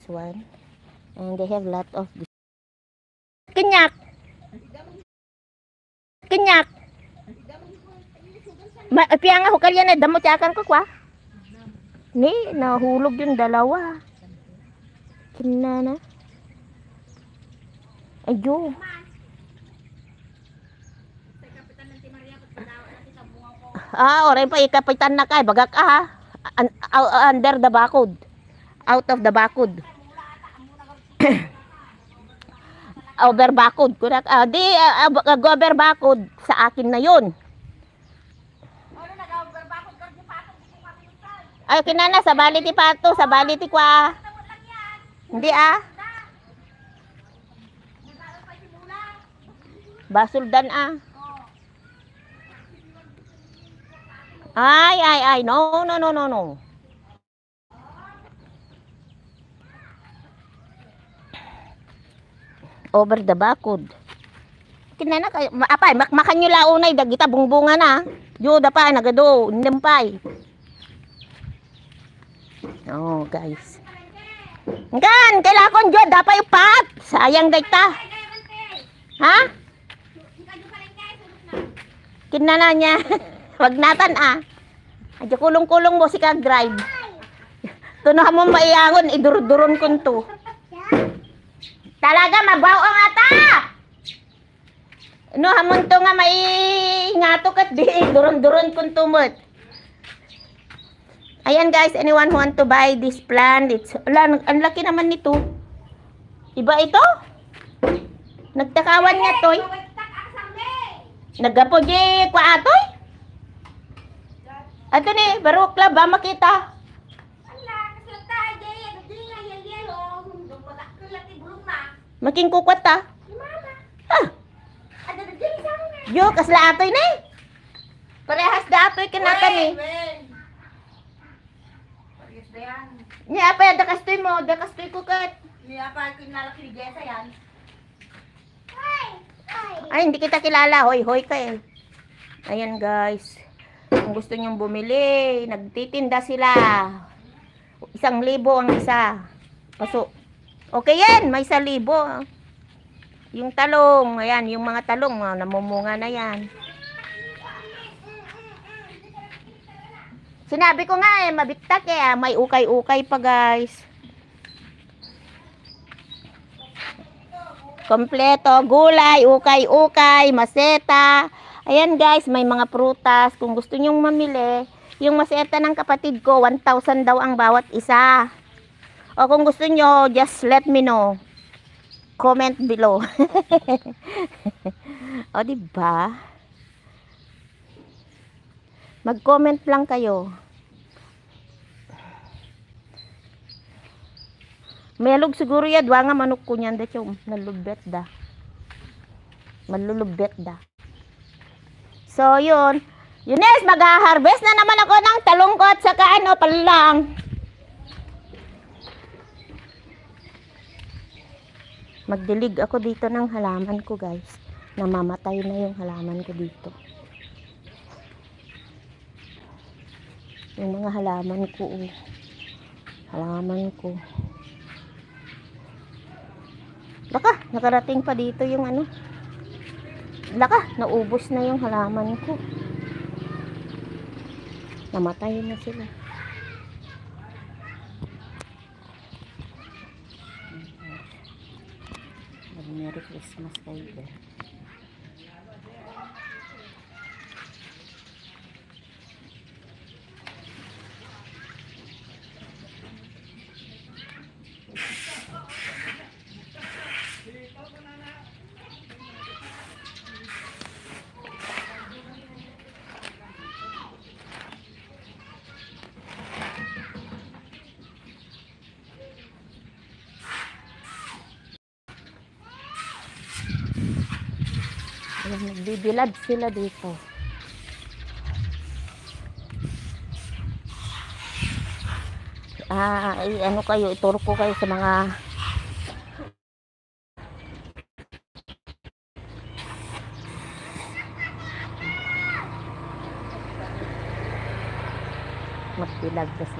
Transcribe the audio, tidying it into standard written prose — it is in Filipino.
one. And they have a lot of this. Kinyak! Kinyak! Piya nga hukal yan, damo tiyakan ko kwa. Ni, nahulog yung dalawa. Kinana. Ayo. Oray pa ikapitan na kay bagak under the bakod. Out of the bakod. Over bakod. Kurak. Di over bakod sa akin na 'yon. Ay kinana sa baliti pato, sa baliti kwa. Hindi Basuldan Ay, no. Over the bakod. Kinana kay apay makanyo launay dagita bungbunga na. Yo dapa nagado, indempay. Oh, guys. Kan, kailangan jud dapay upat. Sayang dayta. Ha? Kinana niya. Wag natan Adya kulong-kulong mo si kag drive. Tunohan mo maiyangon idurduron kun to. Talaga mabaw ang ata. No hamon to nga mai ngato kat di duron-duron kun tumot. Ayan guys, anyone who want to buy this plant, it's ang laki naman nito. Iba ito? Nagtakawan nga toy. Nagapo di kwa atoy? Ato ni, baro club ba makita? Making kukwat Yo, kasla atoy ni. Parehas da atoy kinaka ni. Niya apa ada kastoy mo, da kastoy kukat. Niya apa kinalaki ni Jessa yan. Ay, hindi kita kilala. Hoy ka eh. Ayan guys. Kung gusto nyong bumili, nagtitinda sila. 1,000 ang isa. Paso. Okay yan, may 1,000. Yung talong, ayan, yung mga talong, namumunga na yan. Sinabi ko nga mabiktak may ukay-ukay pa guys. Kompleto, gulay, ukay-ukay, maseta. Ayan guys, may mga prutas. Kung gusto nyong mamili, yung maseta ng kapatid ko, 1,000 daw ang bawat isa. O kung gusto nyo, just let me know. Comment below. O diba? Mag-comment lang kayo. Melog siguro ya, dwa nga manok ko niyan. Nalulubet da. Malulubet da. So, yun. Yunes, mag-harvest na naman ako ng talungkot saka palang. Magdilig ako dito ng halaman ko, guys. Namamatay na yung halaman ko dito. Yung mga halaman ko, Halaman ko. Laka, nakarating pa dito yung Laka, naubos na yung halaman ko. Namatay na sila. Merry Christmas kayo. Ayan, nagbibilad sila dito. Kayo, ituro ko kayo sa mga magbilag kasi